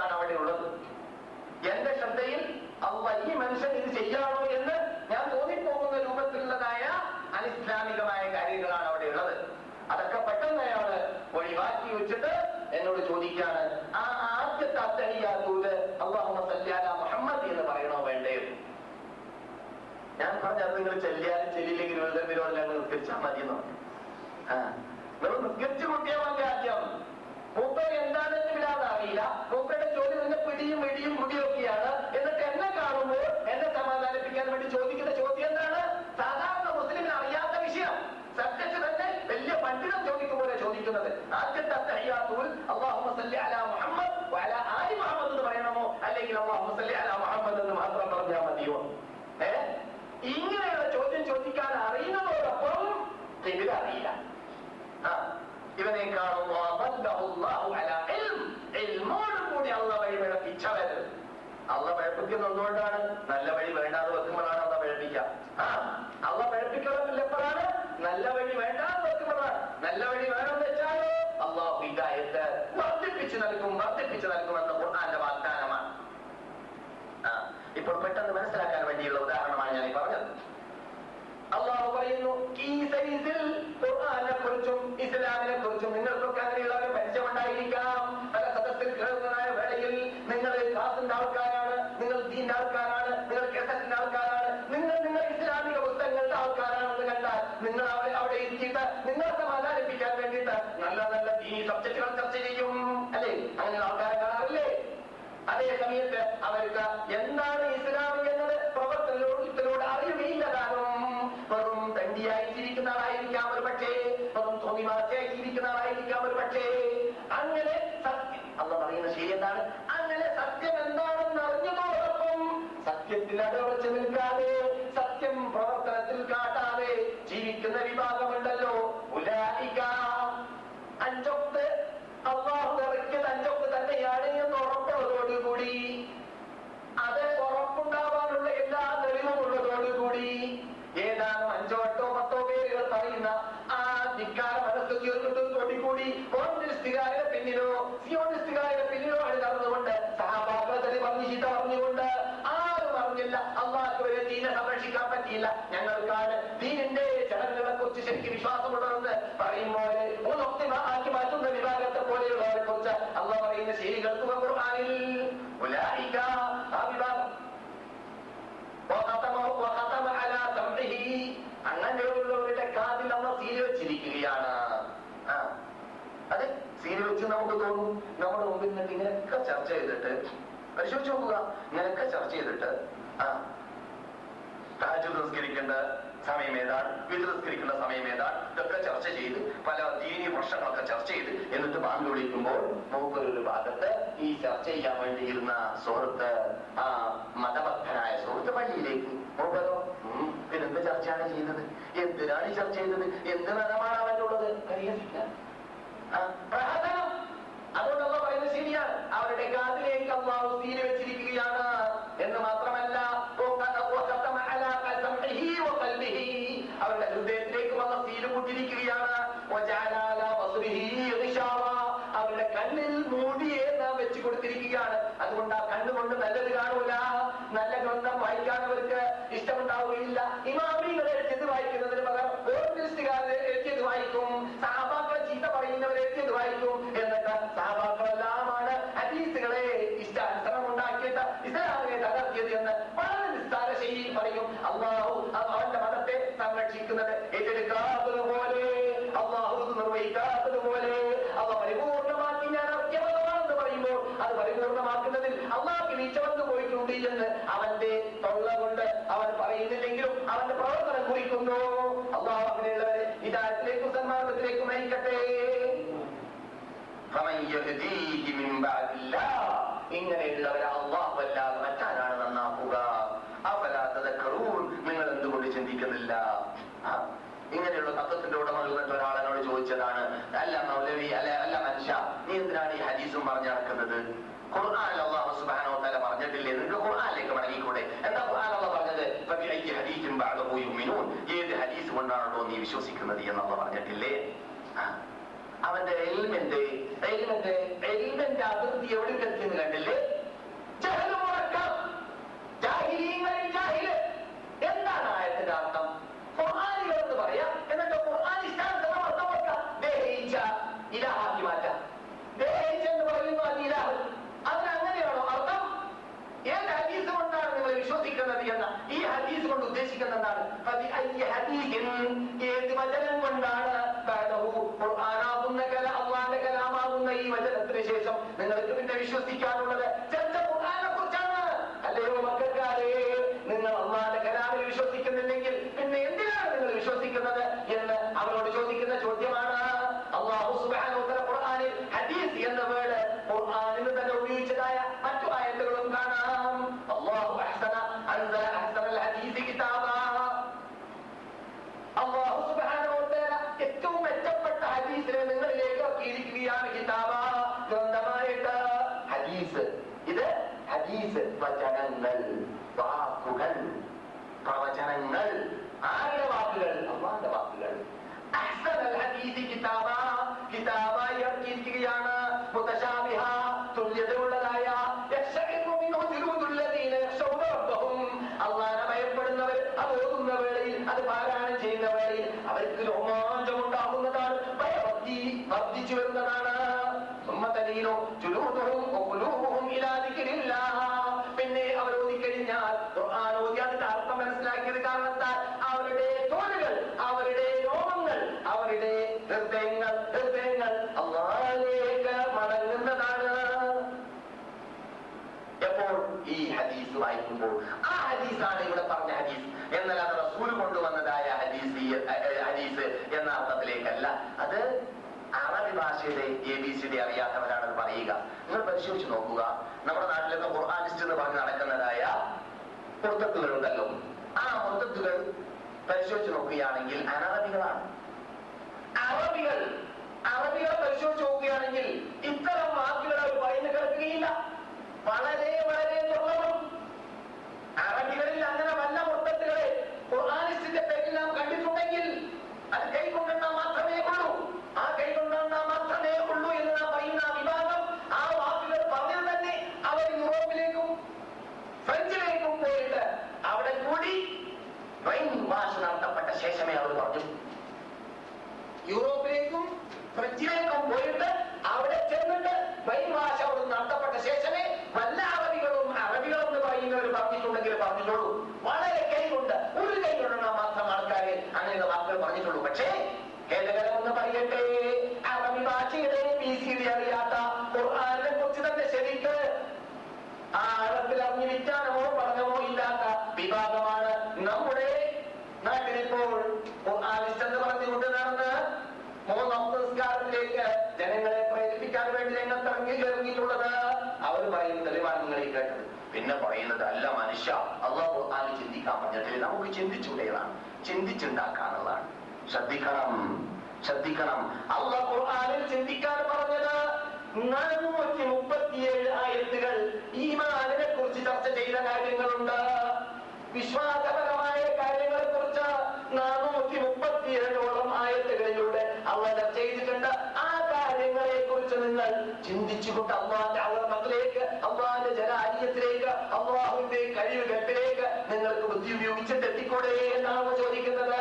അവിടെ ഉള്ളത്. എന്റെ ശ്രദ്ധയിൽ ഈ മനുഷ്യൻ ഇത് ചെയ്യാമോ എന്ന് ഞാൻ തോന്നിപ്പോകുന്ന രൂപത്തിലുള്ളതായ അനിസ്ലാമികമായ കാര്യങ്ങളാണ് അവിടെ ഉള്ളത്. അതൊക്കെ പെട്ടെന്ന് അയാള് ഒഴിവാക്കി വെച്ചിട്ട് എന്നോട് ചോദിക്കാണ്, ആ ആദ്യത്തെ അത്തഹിയ്യാത്തൂല് അല്ലാഹുമ്മ സല്ലി അലാ മുഹമ്മദ് എന്ന് പറയണോ വേണ്ടയോ? ഞാൻ പറഞ്ഞത് നിങ്ങൾ ചെല്ലിയാലും ചെല്ലില്ലെങ്കിൽ വിരോധം നിസ്കരിച്ചാൽ മതിയെന്ന് പറഞ്ഞു. നിങ്ങൾ നിസ്കരിച്ചു കൂട്ടിയാൽ മതി. ആദ്യം മൂപ്പര് എന്താണെന്ന് വിടാതെ അറിയില്ല. മൂപ്പരുടെ ജോലി നിന്ന് പിടിയും വെടിയും മുടിയൊക്കെയാണ്. എന്നിട്ട് എന്നെ കാണുമ്പോൾ എന്നെ സമാധാനിപ്പിക്കാൻ വേണ്ടി ചോദിക്കുന്ന ചോദ്യം എന്താണ്? സാധാരണ മുസ്ലിമിന് അറിയാത്ത വിഷയം സബ്ജക്ട് തന്നെ വലിയ പണ്ഡിതം ചോദിക്കുമ്പോൾ ചോദിക്കുന്നത്. ആദ്യത്തെ തഹിയ്യാത്തുൽ അല്ലാഹുമ്മ സല്ലി അലാ മുഹമ്മദ് വഅലാ ആലി മുഹമ്മദ് എന്ന് പറയണമോ, അല്ലെങ്കിൽ അല്ലാഹുമ്മ സല്ലി അലാ മുഹമ്മദ് എന്ന് മാത്രം പറഞ്ഞാൽ മതിയോ? ഇങ്ങനെയുള്ള ചോദ്യം ചോദിക്കാൻ അറിയുന്നതോടൊപ്പം അറിയില്ല. ഇവനേക്കാളും കൂടി അള്ള വഴി പിഴപ്പിച്ചവര്. അള്ള പിഴപ്പിക്കുന്നതുകൊണ്ടാണ്. നല്ല വഴി വേണ്ടാതെ വെക്കുമ്പോഴാണ് അള്ള പിഴപ്പിക്കുക. അള്ള പിഴപ്പിക്കണമെന്നില്ല എപ്പോഴാണ്? നല്ല വഴി വേണ്ടാതെ വെക്കുമ്പോഴാണ്. നല്ല വഴി വേണമെന്ന് വെച്ചാലോ അള്ളാഹു ഹിദായത്ത് വർദ്ധിപ്പിച്ചു നൽകുമെന്ന് ഖുർആന്റെ വാഗ്ദാനമാണ്. ഇപ്പോൾ പെട്ടെന്ന് മനസ്സിലാക്കാൻ വേണ്ടിയുള്ള ഉദാഹരണമാണ് ഞാൻ ഈ പറഞ്ഞത്. അള്ളാഹു പറയുന്നു, ഈ സൈസിൽ ഖുർആനെ കുറിച്ചും ഇസ്ലാമിനെ കുറിച്ചും നിങ്ങൾക്കൊക്കെ അങ്ങനെയുള്ള ഒരു പരിചയം ഉണ്ടായിരിക്കാം. പല സദസ്സിൽ കേൾക്കുന്നതായ വേളയിൽ നിങ്ങൾ ക്ലാസിന്റെ ആൾക്കാരാണ്, നിങ്ങൾ ദീന്റെ ആൾക്കാരാണ്, നിങ്ങൾ കേസറ്റിന്റെ ആൾക്കാരാണ്, നിങ്ങൾ ഇസ്ലാമിക പുസ്തകങ്ങളുടെ ആൾക്കാരാണെന്ന് കണ്ടാൽ നിങ്ങൾ അവിടെ ഇരുത്തിയിട്ട് നിങ്ങളെ സമാധാനിപ്പിക്കാൻ വേണ്ടിയിട്ട് നല്ല നല്ല ദീനി സബ്ജക്റ്റുകൾ ചർച്ച ചെയ്യും, അല്ലേ? അങ്ങനെയുള്ള ആൾക്കാരെ കാണാറില്ലേ? അതേ സമയത്ത് അവർക്ക് എന്താണ് ഇസ്ലാം എന്നത് പ്രവർത്തനത്തിലൂടെ അറിയുകയില്ലതാനും. വെറും തണ്ടിയായി ജീവിക്കുന്ന ആളായിരിക്കാം ഒരു പക്ഷേ, വെറും തോന്നിമാസയായി ജീവിക്കുന്ന ആളായിരിക്കാം ഒരു പക്ഷേ. അങ്ങനെ സത്യം അള്ള പറയുന്ന ശരി എന്താണ്? അങ്ങനെ സത്യം എന്താണെന്ന് അറിഞ്ഞതോടൊപ്പം സത്യത്തിൽ അടവച്ച് നിൽക്കാതെ, സത്യം പ്രവർത്തനത്തിൽ കാട്ടാതെ ജീവിക്കുന്ന വിഭാഗമുണ്ടല്ലോ. ഉലൈക അഞ്ചൊക്കെ അള്ളാഹു ഇറക്കിയത് അഞ്ചൊക്കെ തന്നെയാണ് എന്ന് ഉറപ്പുള്ളതോടുകൂടി, അത് ഉറപ്പുണ്ടാവാനുള്ള എല്ലാ തെളിവും ഉള്ളതോടുകൂടി ഏതാനും 5 8 10 പേരുകൾ പറയുന്ന ആ ധിക്കാര മനസ്സ് തീർന്നിട്ടോടുകൂടി കോൺഗ്രസ്റ്റുകാരുടെ പിന്നിലോ സിയോണിസ്റ്റുകാരുടെ പിന്നിലോ ആണ് നടന്നുകൊണ്ട് സഹാബാക്കളെ പറഞ്ഞ് ചീത്ത പറഞ്ഞുകൊണ്ട് ആരും അറിഞ്ഞില്ല. അള്ളാഹ്ക്ക് വരെ ദീനെ സംരക്ഷിക്കാൻ പറ്റിയില്ല. ഞങ്ങൾക്കാണ് ദീനിന്റെ ചടങ്ങുകളെ കുറിച്ച് ശരിക്കും വിശ്വാസമുള്ളതെന്ന് പറയുമ്പോൾ ആക്കി മാറ്റുന്ന വിഭാഗത്തെ പോലെയുള്ളവരെ കുറിച്ച് അള്ളാഹ് പറയുന്ന ശരി കേൾക്കുക ഖുർആനിൽ. ഉലൈക ആ വിഭാഗം അങ്ങനെയുള്ളവരുടെ കാതിൽ നമ്മൾ സീൽ വെച്ചിരിക്കുകയാണ്. അത് സീൽ വെച്ച് നമുക്ക് തോന്നും നമ്മുടെ മുമ്പിൽ നിന്നിട്ട് ഇങ്ങനെയൊക്കെ ചർച്ച ചെയ്തിട്ട് പരിശോധിച്ച് നോക്കുക. ഇങ്ങനെയൊക്കെ ചർച്ച ചെയ്തിട്ട് തഹജ്ജുദ് നിസ്കരിക്കേണ്ട സമയം ഏതാണ്, വിത്ർ നിസ്കരിക്കേണ്ട സമയം ഏതാണ്, ഇതൊക്കെ ചർച്ച ചെയ്ത് പല ദീനി പ്രശ്നങ്ങളൊക്കെ ചർച്ച ചെയ്ത് എന്നിട്ട് ബാങ്ക് വിളിക്കുമ്പോൾ മൂപ്പരൊരു ഭാഗത്ത് ഈ ചർച്ച ചെയ്യാൻ വേണ്ടിയിരുന്ന സുഹൃത്ത്, ആ മതഭക്തനായ സുഹൃത്ത് പള്ളിയിലേക്ക് മൂപ്പരോ പിന്നെന്ത് ചർച്ചയാണ് ചെയ്തത്, എന്തിനാണ് ഈ ചർച്ച ചെയ്തത്, എന്ത് മതമാണ് അവനുള്ളത് പരിഹസിക്കാൻ പ്രഹസനം. അതുകൊണ്ടുള്ള പറയുന്നത് ശരിയാണ്. അവരുടെ കാതിലേക്ക് അല്ലാഹു സീൽ വെച്ചിരിക്കുകയാണ് എന്ന് മാത്രമല്ല അവരുടെ ഹൃദയത്തിലേക്ക് വന്ന സീല് കൂട്ടിരിക്കുകയാണ്. അവരുടെ കണ്ണിൽ മൂടിയെ നാം വെച്ചു കൊടുത്തിരിക്കുകയാണ്. അതുകൊണ്ട് ആ കണ്ണുകൊണ്ട് നല്ലത് കാണൂല, നല്ല ഗ്രന്ഥം വായിക്കാൻ അവർക്ക് ഇഷ്ടമുണ്ടാവുകയില്ല. ഇമാമികൾ എഴുതിയത് വായിക്കുന്നതിന് പകരം ഓർഗനിസ്റ്റുകാർ എഴുതിയത് വായിക്കും, സഹാബാക്കളെ ചീത്ത പറയുന്നവർ എഴുതിയത് വായിക്കും. എന്നിട്ട് സഹാബാക്കളെല്ലാമാണ് ഹദീസുകളെ ഇഷ്ടാനുസരണം ഉണ്ടാക്കിയിട്ട് ഇസ്ലാമിനെ തകർത്തിയത് എന്ന് വളരെ നിസ്സാര ശൈലിയിൽ പറയും. അള്ളാഹു അവന്റെ മതത്തെ സംരക്ഷിക്കുന്നത് ഏറ്റെടുക്കാത്തതുപോലെ, അള്ളാഹു നിർവഹിക്കാത്തതുപോലെ, അവ പരിപൂർണമാക്കി ഞാൻ ഇറക്കിയ മതമാണെന്ന് പറയുമ്പോൾ അത് പരിപൂർണമാക്കുന്നതിൽ അള്ളാഹ്ക്ക് വീഴ്ച വന്നു പോയിട്ടുണ്ട് എന്ന് അവന്റെ തൊള്ള കൊണ്ട് അവൻ പറയുന്നില്ലെങ്കിലും അവന്റെ പ്രവർത്തനം കുറിക്കുന്നു. അള്ളാഹു അങ്ങനെയുള്ളവരെ ഹിദായത്തിലേക്കും സന്മാർഗത്തിലേക്കും നയിക്കട്ടെ. ഇങ്ങനെയുള്ളവരെ അള്ളാഹു അല്ലാതെ മറ്റാരാണ് നന്നാക്കുക? നിങ്ങൾ എന്തുകൊണ്ട് ചിന്തിക്കുന്നില്ല? ഇങ്ങനെയുള്ള തത്വത്തിന്റെ ഉടമകൾ എന്നിട്ട് ഒരാളെന്നോട് ചോദിച്ചതാണ്, അല്ല മൗലവി, അല്ല മനുഷ്യ, നീ എന്തിനാണ് ഈ ഹദീസും പറഞ്ഞു നടക്കുന്നത്? ഖുർആനിൽ അല്ലാഹു സുബ്ഹാനഹു വ തആല പറഞ്ഞിട്ടില്ലേ? നിങ്ങൾക്ക് ഖുർആനിലേക്ക് മടങ്ങിക്കൂടെ? എന്താ ഖുർആൻ അല്ലാഹു പറഞ്ഞത്? ഫബിഅയ്യി ഹദീസിൻ ബഅദഹു യുമിനൂൻ, ഏത് ഹദീസ് കൊണ്ടാണോ നീ വിശ്വസിക്കുന്നത് എന്ന് അല്ലാഹു പറഞ്ഞിട്ടില്ലേ? അവന്റെ ഇൽമിന്റെ എൽമിന്റെ അതിർത്തി എവിടേക്ക് എത്തിയെന്ന് കണ്ടില്ലേ? ജഹല് മുടക്കം, ജാഹിലീങ്ങളിൽ ജാഹില്. എന്താണ് ആയത്തിന്റെ അർത്ഥം? ഖുർആനികൾ എന്ന് പറയാം, എന്നിട്ട് ഖുർആനിഷ്ടാന്തരം അർത്ഥം കൊടുക്കാം. ദേഹിച്ച ഇലാഹാക്കി മാറ്റാം. ദേഹിച്ച എന്ന് പറയുന്നു അത് ഇലാഹ്. അതിനങ്ങനെയാണോ അർത്ഥം? ഏത് ഹദീസ് കൊണ്ടാണ് നിങ്ങൾ വിശ്വസിക്കുന്നത് എന്ന ഈ ഹദീസ് കൊണ്ട് ഉദ്ദേശിക്കുന്നത് എന്താണ്? ഏത് വചനം കൊണ്ടാണ് ഖുർആനാകുന്ന അല്ലാഹുവിന്റെ കലാമാകുന്ന ഈ വചനത്തിന് ശേഷം നിങ്ങൾക്ക് പിന്നെ വിശ്വസിക്കാനുള്ളത്? ചർച്ച ഖുർആനെ കുറിച്ചാണ്. അല്ലയോ മക്കൾക്കാരെ, നിങ്ങൾ അല്ലാഹുവിന്റെ കലാമിൽ വിശ്വസിക്കുന്നില്ലെങ്കിൽ പിന്നെ എന്തിനാണ് നിങ്ങൾ വിശ്വസിക്കുന്നത് എന്ന് അവരോട് ചോദിക്കുന്ന ചോദ്യമാണ്. അല്ലാഹു സുബ്ഹാനഹു വ തആല ഖുർആനിൽ ഹദീസ് എന്ന വേർഡ് ഖുർആനിൽ തന്നെ ഉപയോഗിച്ചതായ മറ്റു ആയത്തുകളും കാണാം. അല്ലാഹു അഹ്സന അൻസല അഹ്സനൽ ഹദീസ് കിതാബ. അല്ലാഹു സുബ്ഹാനഹു വ തആല ഏറ്റവും മെച്ചപ്പെട്ട ഹദീസിനെ നിങ്ങളിലേക്ക് ഇറക്കിയിരിക്കുകയാണ്. കിതാബ ഗ്രന്ഥമായിട്ട്. ഹദീസ്, ഇത് ഹദീസ് വചനങ്ങൾ, വാക്കുകൾ, പ്രവചനങ്ങൾ. ആരുടെ വാക്കുകൾ? അല്ലാഹുവിന്റെ വാക്കുകൾ. അഹ്സനൽ ഹദീസ് കിതാബ, കിതാബായി ഇറക്കിയിരിക്കുകയാണ്. മുതശാബിഹ, തുല്യതയുള്ളതായ. യഖ്ശഇറു മിൻഹു ജുലൂദുൽ ലദീന യഖ്ശൗന റബ്ബഹും, അല്ലാഹുവിനെ ഭയപ്പെടുന്നവർ അത് ഓതുന്ന വേളയിൽ, അത് പാരായണം ചെയ്യുന്ന വേളയിൽ അവർക്ക് രോമാഞ്ചം ഉണ്ടാകുന്നതാണ്, ഭയഭക്തി വർദ്ധിച്ചു വരുന്നതാണ്. പിന്നെ അവർ ഓതിക്കഴിഞ്ഞാൽ ഖുർആൻ ഓതി അതിന്റെ അർത്ഥം മനസ്സിലാക്കിയത് കാരണത്താൽ അവരുടെ തോലുകൾ, അവരുടെ രോമങ്ങൾ, അവരുടെ ഹൃദയങ്ങൾ അല്ലാഹുവിലേക്ക് മടങ്ങുന്നതാണ്. എപ്പോൾ? ഈ ഹദീസ് വായിക്കുമ്പോൾ. ആ ഹദീസാണ് ഇവിടെ പറഞ്ഞ ഹദീസ്, എന്നല്ലാതെ റസൂൽ കൊണ്ടുവന്നതായ ഹദീസ് എന്ന അർത്ഥത്തിലേക്കല്ല. അത് അറബി ഭാഷയുടെ ABCD അറിയാത്തവരാണ് അത് പറയുക. നിങ്ങൾ പരിശോധിച്ച് നോക്കുക. നമ്മുടെ നാട്ടിലൊക്കെ ഖുർആനിസ്റ്റ് എന്ന് പറഞ്ഞ് നടക്കുന്നതായ മുർത്തത്തുകൾ ഉണ്ടല്ലോ. ആ മുർത്തത്തുകൾ പരിശോധിച്ച് നോക്കുകയാണെങ്കിൽ അനറബികളാണ്. അറബികളെ പരിശോധിച്ച് നോക്കുകയാണെങ്കിൽ ഇത്തരം വാക്കുകൾ അവർ പറയുന്നു കേൾക്കുകയില്ല. വളരെ വളരെ ദുർലഭം. അറബികളിൽ അങ്ങനെ വല്ല മുർത്തത്തുകളെ ഖുർആനിസ്റ്റിന്റെ പേരിൽ നാം കണ്ടിട്ടുണ്ടെങ്കിൽ അത് കൈകൊണ്ടെണ്ണാൻ മാത്രമേ ഉള്ളൂ. ആ കൈകൊണ്ടെണ്ണാൻ മാത്രമേ ഉള്ളൂ എന്ന് നാം പറയുന്ന വിഭാഗം ആ വാക്കുകൾ പറഞ്ഞത് തന്നെ അവർ യൂറോപ്പിലേക്കും ഫ്രഞ്ചിലേക്കും പോയിട്ട് അവിടെ കൂടി ഭാഷ നടത്തപ്പെട്ട ശേഷമേ അവർ പറഞ്ഞു. യൂറോപ്പിലേക്കും ഫ്രഞ്ചിലേക്കും പോയിട്ട് അവിടെ ചെന്നിട്ട് ഭാഷ അവിടെ നടത്തപ്പെട്ട ശേഷമേ വല്ല അറബികളെന്ന് പറയുന്നവർ പറഞ്ഞിട്ടുണ്ടെങ്കിൽ പറഞ്ഞിട്ടുള്ളൂ. വളരെ കൈകൊണ്ട്, ഒരു കൈകൊണ്ടെണ്ണാൻ മാത്രം ആൾക്കാരെ അങ്ങനെ വാക്കുകൾ പറഞ്ഞിട്ടുള്ളൂ. പക്ഷേ ഖേദകരമെന്ന് പറയട്ടെ, അറബി ഭാഷയുടെ ABCD അറിയാത്ത, ഖുർആനെ കുറിച്ച് തന്നെ ശരിക്ക് ആഴത്തിൽ അറിഞ്ഞ് വിജ്ഞാനമോ പഠനമോ ഇല്ലാത്ത വിഭാഗമാണ് നമ്മുടെ നാട്ടിലിപ്പോൾ ഖുർആനിസ്റ്റ് എന്ന് പറഞ്ഞുകൊണ്ട് നടന്ന് 3 നമസ്കാരത്തിലേക്ക് ജനങ്ങളെ പ്രേരിപ്പിക്കാൻ വേണ്ടി രംഗത്തിറങ്ങിയിട്ടുള്ളത്. അവർ പറയുന്ന തെളിവാണ് കേട്ടത്. പിന്നെ പറയുന്നത്, അല്ല മനുഷ്യ, അല്ലാഹു ഖുർആനിൽ ചിന്തിക്കാൻ പറഞ്ഞിട്ടില്ല, നമുക്ക് ചിന്തിച്ചുകൂടെയാണ്, ചിന്തിച്ചുണ്ടാക്കാനുള്ളതാണ്. ശ്രദ്ധിക്കണം. അല്ലാഹു ഖുർആനിൽ ചിന്തിക്കാൻ പറഞ്ഞത് 437 ആയത്തുകൾ ഈമാനിനെ കുറിച്ച് ചർച്ച ചെയ്ത കാര്യങ്ങളുണ്ട്. വിശ്വാസപരമായ കാര്യങ്ങളെ കുറിച്ച് 437ഓളം ആയത്തുകളിലൂടെ അല്ലാഹു ചർച്ച ചെയ്തിട്ടുണ്ട്. ആ കാര്യങ്ങളെ കുറിച്ച് നിങ്ങൾ ചിന്തിച്ചുകൊണ്ട് അല്ലാഹുവിന്റെ അളമത്തിലേക്ക്, അല്ലാഹുവിന്റെ ജലാലിയത്തിലേക്ക്, അല്ലാഹുവിന്റെ കഴിവുകെട്ടിലേക്ക് നിങ്ങൾക്ക് ബുദ്ധി ഉപയോഗിച്ചിട്ട് എത്തിക്കൂടെ എന്നാണ് ചോദിക്കുന്നത്.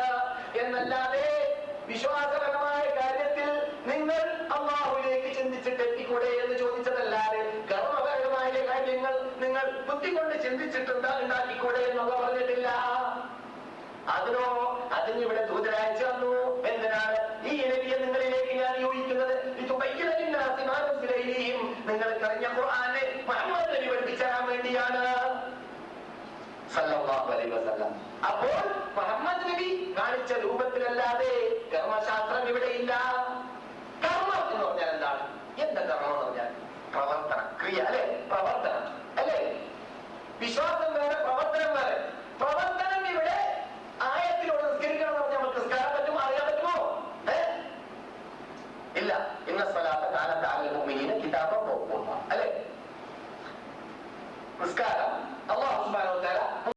എന്നല്ലാതെ വിശ്വാസപരമായ കാര്യത്തിൽ നിങ്ങൾ അല്ലാഹുവിലേക്ക് ചിന്തിച്ചിട്ട് എത്തിക്കൂടെ എന്ന് ചോദിച്ചതല്ലാതെ കർമ്മപരമായ കാര്യങ്ങൾ നിങ്ങൾ ബുദ്ധി കൊണ്ട് ചിന്തിച്ചിട്ടുണ്ട് ഉണ്ടാക്കിക്കൂടെ എന്നൊക്കെ പറഞ്ഞിട്ടില്ല. അതിനിവിടെ ദൂതരയച്ചു തന്നു. എന്തിനാണ് ഈ നബിയെ നിങ്ങളിലേക്ക് ഞാൻ യോജിക്കുന്നത്? നിങ്ങൾ കഴിഞ്ഞ ഖുർആനെ മുഹമ്മദ് നബി പഠിപ്പിച്ചു തരാൻ വേണ്ടിയാണ്. സല്ലല്ലാഹു അലൈഹി വസല്ലം. അപ്പോൾ മുഹമ്മദ് നബി കാണിച്ച രൂപത്തിലല്ലാതെ കർമ്മശാസ്ത്രം ഇവിടെ ഇല്ല. കർമ്മം എന്ന് പറഞ്ഞാൽ എന്താണ്? എന്താ കർമ്മം എന്ന് പറഞ്ഞാൽ? പ്രവർത്തനം, ക്രിയ അല്ലെ? പ്രവർത്തനം അല്ലെ? വിശ്വാസ